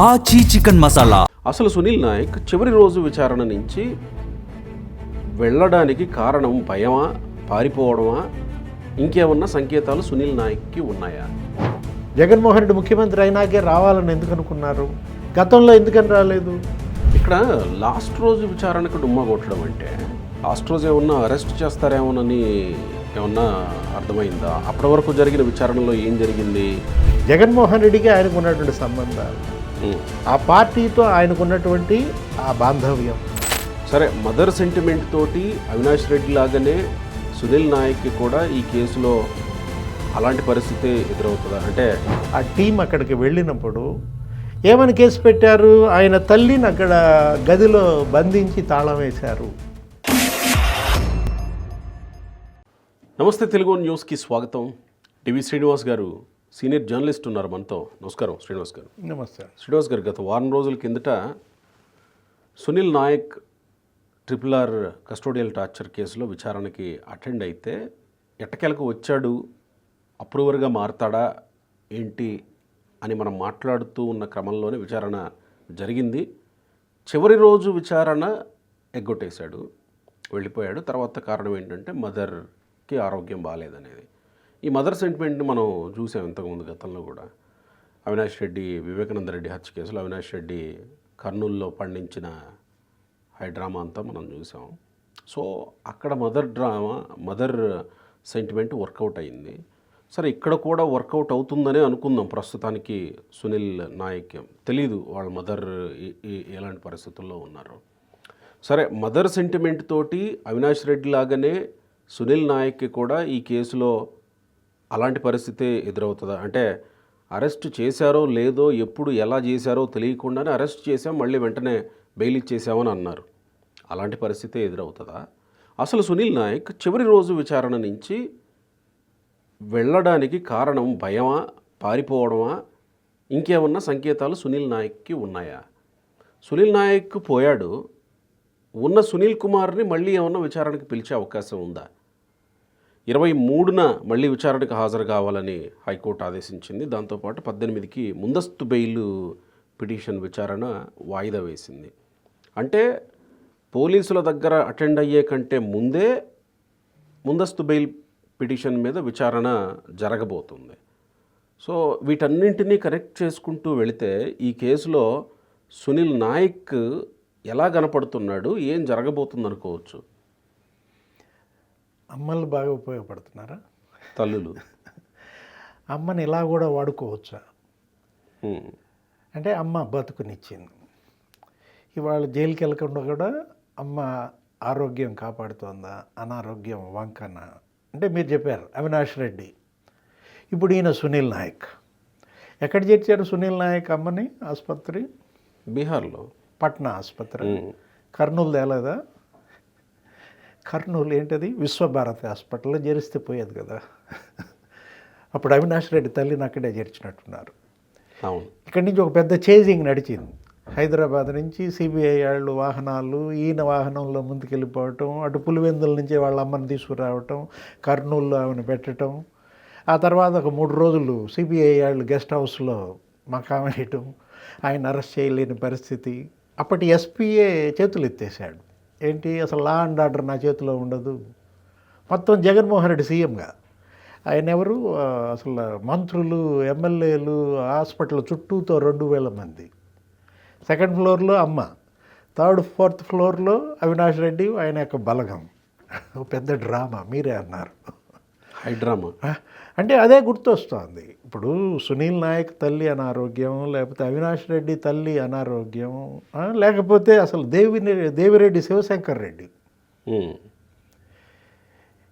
ఆచి చికెన్ మసాలా. అసలు సునీల్ నాయక్ చివరి రోజు విచారణ నుంచి వెళ్ళడానికి కారణం భయమా, పారిపోవడమా, ఇంకేమన్నా సంకేతాలు సునీల్ నాయక్కి ఉన్నాయా? జగన్మోహన్ రెడ్డి ముఖ్యమంత్రి అయినాకే రావాలని ఎందుకు అనుకున్నారు? గతంలో ఎందుకని రాలేదు? ఇక్కడ లాస్ట్ రోజు విచారణకు డుమ్మా కొట్టడం అంటే లాస్ట్ రోజు ఏమన్నా అరెస్ట్ చేస్తారేమోనని ఏమన్నా అర్థమైందా? అప్పటి వరకు జరిగిన విచారణలో ఏం జరిగింది? జగన్మోహన్ రెడ్డికి ఆయనకు ఉన్నటువంటి సంబంధాలు, ఆ పార్టీతో ఆయనకున్నటువంటి ఆ బాంధవ్యం. సరే, మదర్ సెంటిమెంట్ తోటి అవినాష్ రెడ్డి లాగానే సునీల్ నాయక్కి కూడా ఈ కేసులో అలాంటి పరిస్థితి ఎదురవుతుందా? అంటే ఆ టీం అక్కడికి వెళ్ళినప్పుడు ఏమని కేసు పెట్టారు? ఆయన తల్లిని అక్కడ గదిలో బంధించి తాళం వేశారు. నమస్తే, తెలుగు న్యూస్కి స్వాగతం. టీవీ శ్రీనివాస్ గారు సీనియర్ జర్నలిస్ట్ ఉన్నారు మనతో. నమస్కారం శ్రీనివాస్ గారు. నమస్తే శ్రీనివాస్ గారు, గత వారం రోజుల కిందట Sunil Naik RRR custodial torture కేసులో విచారణకి అటెండ్ అయితే ఎట్టకేలకు వచ్చాడు, అప్రూవర్గా మారతాడా ఏంటి అని మనం మాట్లాడుతూ ఉన్న క్రమంలోనే విచారణ జరిగింది. చివరి రోజు విచారణ ఎగ్గొట్టేశాడు, వెళ్ళిపోయాడు. తర్వాత కారణం ఏంటంటే మదర్కి ఆరోగ్యం బాగాలేదనేది. ఈ మదర్ సెంటిమెంట్ని మనం చూసాం ఇంతకుముందు గతంలో కూడా. అవినాష్ రెడ్డి, వివేకానంద రెడ్డి హత్య కేసులో అవినాష్ రెడ్డి కర్నూలులో పండించిన హైడ్రామా అంతా మనం చూసాం. సో అక్కడ మదర్ సెంటిమెంట్ వర్కౌట్ అయింది. సరే, ఇక్కడ కూడా వర్కౌట్ అవుతుందనే అనుకుందాం. ప్రస్తుతానికి సునీల్ నాయక్ తెలీదు వాళ్ళ మదర్ ఎలాంటి పరిస్థితుల్లో ఉన్నారు. సరే, మదర్ సెంటిమెంట్ తోటి అవినాష్ రెడ్డి లాగానే సునీల్ నాయక్కి కూడా ఈ కేసులో అలాంటి పరిస్థితి ఎదురవుతుందా? అంటే అరెస్ట్ చేశారో లేదో, ఎప్పుడు ఎలా చేశారో తెలియకుండానే అరెస్ట్ చేసాం, మళ్ళీ వెంటనే బెయిల్ ఇచ్చేసామని అన్నారు. అలాంటి పరిస్థితి ఎదురవుతుందా? అసలు సునీల్ నాయక్ చివరి రోజు విచారణ నుంచి వెళ్ళడానికి కారణం భయమా, పారిపోవడమా, ఇంకేమన్నా సంకేతాలు సునీల్ నాయక్కి ఉన్నాయా? సునీల్ నాయక్ పోయాడు, ఉన్న సునీల్ కుమార్ని మళ్ళీ ఏమన్నా విచారణకు పిలిచే అవకాశం ఉందా? 23న మళ్ళీ విచారణకు హాజరు కావాలని హైకోర్టు ఆదేశించింది. దాంతోపాటు 18కి ముందస్తు బెయిల్ పిటిషన్ విచారణ వాయిదా వేసింది. అంటే పోలీసుల దగ్గర అటెండ్ అయ్యే కంటే ముందే ముందస్తు బెయిల్ పిటిషన్ మీద విచారణ జరగబోతుంది. సో వీటన్నింటినీ కరెక్ట్ చేసుకుంటూ వెళితే ఈ కేసులో సునీల్ నాయక్ ఎలా కనపడుతున్నాడు, ఏం జరగబోతుంది అనుకోవచ్చు? అమ్మలు బాగా ఉపయోగపడుతున్నారా? తల్లులు అమ్మని ఇలా కూడా వాడుకోవచ్చా? అంటే అమ్మ బతుకునిచ్చింది, ఇవాళ జైలుకి వెళ్ళకుండా కూడా అమ్మ ఆరోగ్యం కాపాడుతోందా, అనారోగ్యం వంకన? అంటే మీరు చెప్పారు అవినాష్ రెడ్డి, ఇప్పుడు ఈయన సునీల్ నాయక్. ఎక్కడ చేర్చారు సునీల్ నాయక్ అమ్మని? ఆసుపత్రి బీహార్లో, పట్నా ఆసుపత్రి. కర్నూలు తేలేదా? కర్నూలు ఏంటది, విశ్వభారతి హాస్పిటల్లో చేరిస్తే పోయేది కదా. అప్పుడు అవినాష్ రెడ్డి తల్లిని అక్కడే చేర్చినట్టున్నారు. అవును. ఇక్కడి నుంచి ఒక పెద్ద చేజింగ్ నడిచింది. హైదరాబాద్ నుంచి సిబిఐ వాళ్ళు వాహనాలు, ఈయన వాహనంలో ముందుకెళ్ళిపోవటం, అటు పులివెందుల నుంచి వాళ్ళ అమ్మని తీసుకురావటం, కర్నూలులో ఆమెను పెట్టడం, ఆ తర్వాత ఒక 3 రోజులు సిబిఐ వాళ్ళు గెస్ట్ హౌస్లో మకాం వేయటం, ఆయన అరెస్ట్ చేయలేని పరిస్థితి. అప్పటి ఎస్పీఏ చేతులు ఎత్తేసాడు. ఏంటి, అసలు లా అండ్ ఆర్డర్ నా చేతిలో ఉండదు. మొత్తం జగన్మోహన్ రెడ్డి సీఎంగా, ఆయన ఎవరు, అసలు మంత్రులు, ఎమ్మెల్యేలు, హాస్పిటల్ చుట్టూతో 2000 మంది. 2nd ఫ్లోర్లో అమ్మ, 3rd 4th ఫ్లోర్లో అవినాష్ రెడ్డి, ఆయన యొక్క బలగం. పెద్ద డ్రామా, మీరే అన్నారు హైడ్రామా. అంటే అదే గుర్తొస్తుంది. ఇప్పుడు సునీల్ నాయక్ తల్లి అనారోగ్యం, లేకపోతే అవినాష్ రెడ్డి తల్లి అనారోగ్యం, లేకపోతే అసలు దేవిరెడ్డి శివశంకర్ రెడ్డి,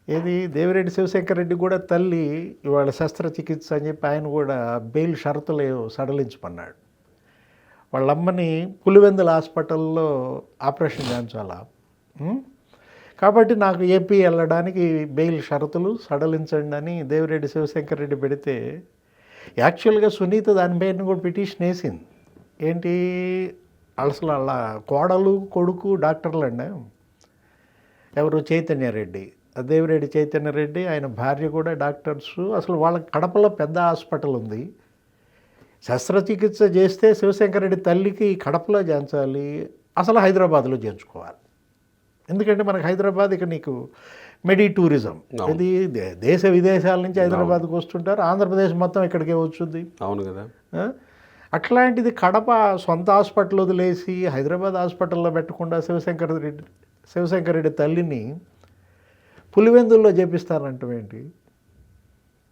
ఏది దేవిరెడ్డి శివశంకర్ రెడ్డి కూడా తల్లి ఇవాళ శస్త్రచికిత్స అని చెప్పి ఆయన కూడా బెయిల్ షరతులు సడలించమన్నాడు. వాళ్ళమ్మని పులివెందుల హాస్పిటల్లో ఆపరేషన్ చేయించాలా. కాబట్టి నాకు ఏపీ వెళ్ళడానికి బెయిల్ షరతులు సడలించండి అని దేవిరెడ్డి శివశంకర్ రెడ్డి పెడితే, యాక్చువల్గా సునీత దానిపైన కూడా పిటిషన్ వేసింది. ఏంటి, అసలు వాళ్ళ కోడలు కొడుకు డాక్టర్లు అండి, ఎవరు చైతన్య రెడ్డి, దేవిరెడ్డి చైతన్యరెడ్డి ఆయన భార్య కూడా డాక్టర్సు. అసలు వాళ్ళ కడపలో పెద్ద హాస్పిటల్ ఉంది. శస్త్రచికిత్స చేస్తే శివశంకర్ రెడ్డి తల్లికి కడపలో చేయించాలి, అసలు హైదరాబాద్లో చేయించుకోవాలి. ఎందుకంటే మనకు హైదరాబాద్ ఇక నీకు మెడి టూరిజం, ఇది దేశ విదేశాల నుంచి హైదరాబాద్కి వస్తుంటారు, ఆంధ్రప్రదేశ్ మొత్తం ఇక్కడికే వచ్చుద్ది. అవును కదా. అట్లాంటిది కడప సొంత హాస్పిటల్ వదిలేసి హైదరాబాద్ హాస్పిటల్లో పెట్టకుండా శివశంకర్ రెడ్డి తల్లిని పులివెందుల్లో చేపిస్తానంటేంటి?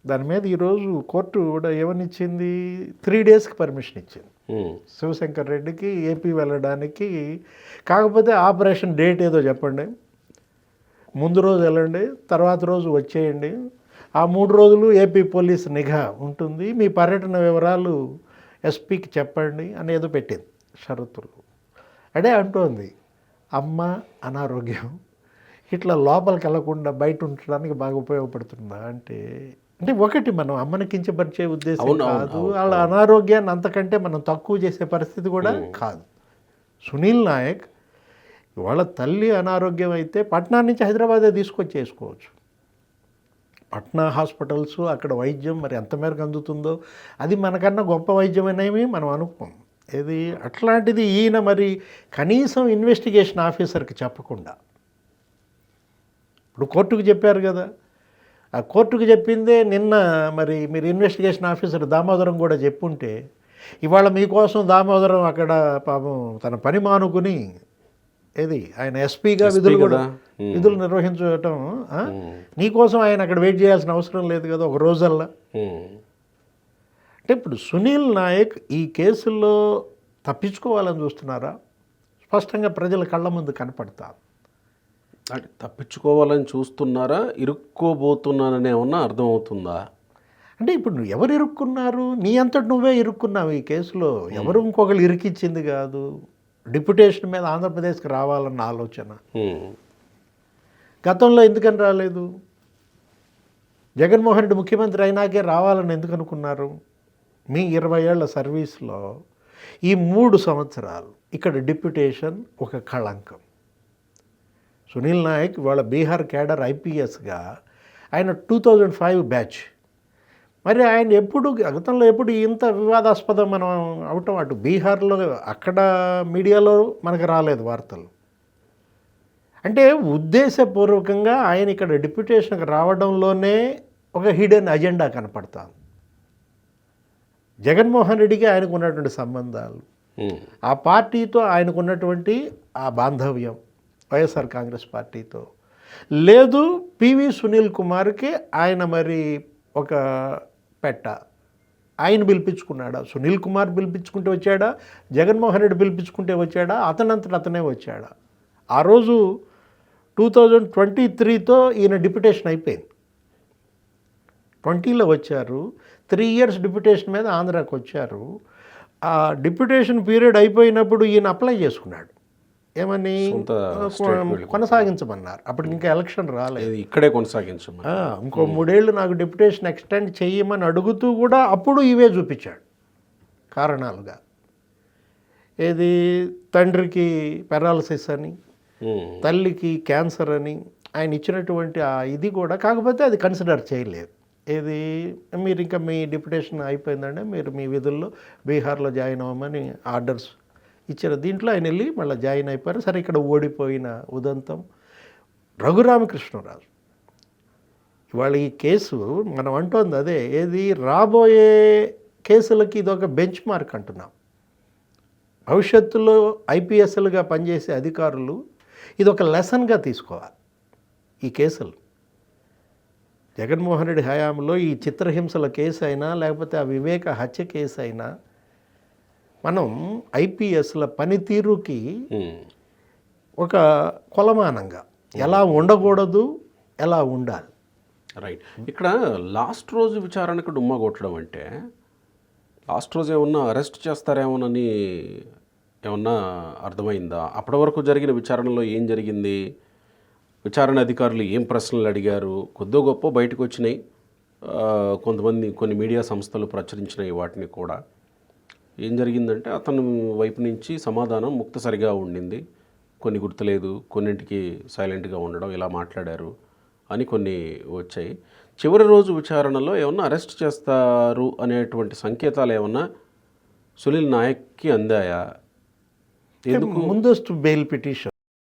దాని మీద ఈరోజు కోర్టు కూడా ఏమనిచ్చింది, 3 డేస్కి పర్మిషన్ ఇచ్చింది శివశంకర్ రెడ్డికి ఏపీ వెళ్ళడానికి. కాకపోతే ఆపరేషన్ డేట్ ఏదో చెప్పండి, ముందు రోజు వెళ్ళండి, తర్వాత రోజు వచ్చేయండి, ఆ 3 రోజులు ఏపీ పోలీస్ నిఘా ఉంటుంది, మీ పర్యటన వివరాలు ఎస్పీకి చెప్పండి అని ఏదో పెట్టింది షరతులు. అదే అంటోంది, అమ్మ అనారోగ్యం ఇట్లా లోపలికి వెళ్ళకుండా బయట ఉండడానికి బాగా ఉపయోగపడుతుందా అంటే ఒకటి మనం అమ్మని కించపరిచే ఉద్దేశం కాదు, వాళ్ళ అనారోగ్యాన్ని అంతకంటే మనం తక్కువ చేసే పరిస్థితి కూడా కాదు. సునీల్ నాయక్ వాళ్ళ తల్లి అనారోగ్యం అయితే పట్నా నుంచి హైదరాబాదే తీసుకొచ్చేసుకోవచ్చు. పట్నా హాస్పిటల్స్ అక్కడ వైద్యం మరి ఎంత మేరకు అందుతుందో, అది మనకన్నా గొప్ప వైద్యం అనేవి మనం అనుకోం. ఇది అట్లాంటిది ఈయన మరి కనీసం ఇన్వెస్టిగేషన్ ఆఫీసర్కి చెప్పకుండా, ఇప్పుడు కోర్టుకు చెప్పారు కదా, ఆ కోర్టుకు చెప్పిందే నిన్న మరి మీరు ఇన్వెస్టిగేషన్ ఆఫీసర్ దామోదరం కూడా చెప్పుంటే ఇవాళ మీకోసం దామోదరం అక్కడ పాపం తన పని మానుకుని ఆయన ఎస్పీగా విధులు నిర్వహించటం, నీకోసం ఆయన అక్కడ వెయిట్ చేయాల్సిన అవసరం లేదు కదా ఒక రోజల్లా. అంటే ఇప్పుడు సునీల్ నాయక్ ఈ కేసుల్లో తప్పించుకోవాలని చూస్తున్నారా? స్పష్టంగా ప్రజల కళ్ళ ముందు కనపడతారు. అంటే తప్పించుకోవాలని చూస్తున్నారా, ఇరుక్కోబోతున్నానని ఏమన్నా అర్థమవుతుందా? అంటే ఇప్పుడు నువ్వు ఎవరు ఇరుక్కున్నారు? నీ అంతటి నువ్వే ఇరుక్కున్నావు ఈ కేసులో. ఎవరు ఇంకొకరు ఇరికిచ్చింది కాదు. డిప్యుటేషన్ మీద ఆంధ్రప్రదేశ్కి రావాలన్న ఆలోచన గతంలో ఎందుకని రాలేదు? జగన్మోహన్ రెడ్డి ముఖ్యమంత్రి అయినాకే రావాలని ఎందుకు అనుకున్నారు? మీ 20 ఏళ్ల సర్వీస్లో ఈ 3 సంవత్సరాలు ఇక్కడ డిప్యుటేషన్ ఒక కళంకం. సునీల్ నాయక్ వాళ్ళ బీహార్ క్యాడర్ ఐపీఎస్గా ఆయన 2005 బ్యాచ్. మరి ఆయన గతంలో ఎప్పుడు ఇంత వివాదాస్పదం మనం అవటం అటు బీహార్లో అక్కడ మీడియాలో మనకు రాలేదు వార్తలు. అంటే ఉద్దేశపూర్వకంగా ఆయన ఇక్కడ డిప్యుటేషన్కి రావడంలోనే ఒక హిడెన్ అజెండా కనపడతాను. జగన్మోహన్ రెడ్డికి ఆయనకు ఉన్నటువంటి సంబంధాలు, ఆ పార్టీతో ఆయనకున్నటువంటి ఆ బాంధవ్యం వైఎస్ఆర్ కాంగ్రెస్ పార్టీతో లేదు. పివి సునీల్ కుమార్కి ఆయన మరి ఒక పెట్ట, ఆయన పిలిపించుకున్నాడా? సునీల్ కుమార్ పిలిపించుకుంటే వచ్చాడా? జగన్మోహన్ రెడ్డి పిలిపించుకుంటే వచ్చాడా? అతనంతట అతనే వచ్చాడా? ఆ రోజు 2023తో ఈయన డిప్యుటేషన్ అయిపోయింది. 20లో వచ్చారు, 3 years డిప్యుటేషన్ మీద ఆంధ్రాకి వచ్చారు. ఆ డిప్యుటేషన్ పీరియడ్ అయిపోయినప్పుడు ఈయన అప్లై చేసుకున్నాడు. ఏమని కొనసాగించమన్నారు. అప్పటికి ఇంకా ఎలక్షన్ రాలేదు, ఇక్కడే కొనసాగించమని. ఇంకో 3 ఏళ్ళు నాకు డిప్యుటేషన్ ఎక్స్టెండ్ చెయ్యమని అడుగుతూ కూడా అప్పుడు ఇవే చూపించాడు కారణాలుగా. తండ్రికి పెరాలసిస్ అని, తల్లికి క్యాన్సర్ అని ఆయన ఇచ్చినటువంటి ఇది కూడా, కాకపోతే అది కన్సిడర్ చేయలేదు. మీరు ఇంకా మీ డిప్యుటేషన్ అయిపోయిందంటే మీరు మీ విధుల్లో బీహార్లో జాయిన్ అవ్వమని ఆర్డర్స్ ఇచ్చారు. దీంట్లో ఆయన వెళ్ళి మళ్ళీ జాయిన్ అయిపోయారు. సరే, ఇక్కడ ఓడిపోయిన ఉదంతం రఘురామకృష్ణరాజు. ఇవాళ ఈ కేసు మనం అంటోంది అదే, రాబోయే కేసులకి ఇదొక బెంచ్ మార్క్ అంటున్నాం. భవిష్యత్తులో ఐపీఎస్లుగా పనిచేసే అధికారులు ఇదొక లెసన్గా తీసుకోవాలి. ఈ కేసులు జగన్మోహన్ రెడ్డి హయాంలో ఈ చిత్రహింసల కేసు అయినా లేకపోతే ఆ వివేక హత్య కేసు అయినా మనం ఐపీఎస్ల పనితీరుకి ఒక కొలమానంగా ఎలా ఉండకూడదు, ఎలా ఉండాలి. రైట్. ఇక్కడ లాస్ట్ రోజు విచారణకు డుమ్మా కొట్టడం అంటే లాస్ట్ రోజు ఏమన్నా అరెస్ట్ చేస్తారేమోనని ఏమన్నా అర్థమైందా? అప్పటి వరకు జరిగిన విచారణలో ఏం జరిగింది? విచారణ అధికారులు ఏం ప్రశ్నలు అడిగారు? కొద్దో గొప్ప బయటకు వచ్చినాయి. కొన్ని మీడియా సంస్థలు ప్రచురించినాయి వాటిని కూడా. ఏం జరిగిందంటే అతను వైపు నుంచి సమాధానం ముక్తసరిగా ఉండింది, కొన్ని గుర్తులేదు, కొన్నింటికి సైలెంట్గా ఉండడం, ఇలా మాట్లాడారు. అని కొన్ని వచ్చాయి. చివరి రోజు విచారణలో ఏమన్నా అరెస్ట్ చేస్తారు అనేటువంటి సంకేతాలు ఏమన్నా సునీల్ నాయక్కి అందాయా? ఎందుకు ముందస్తు బెయిల్ పిటిషన్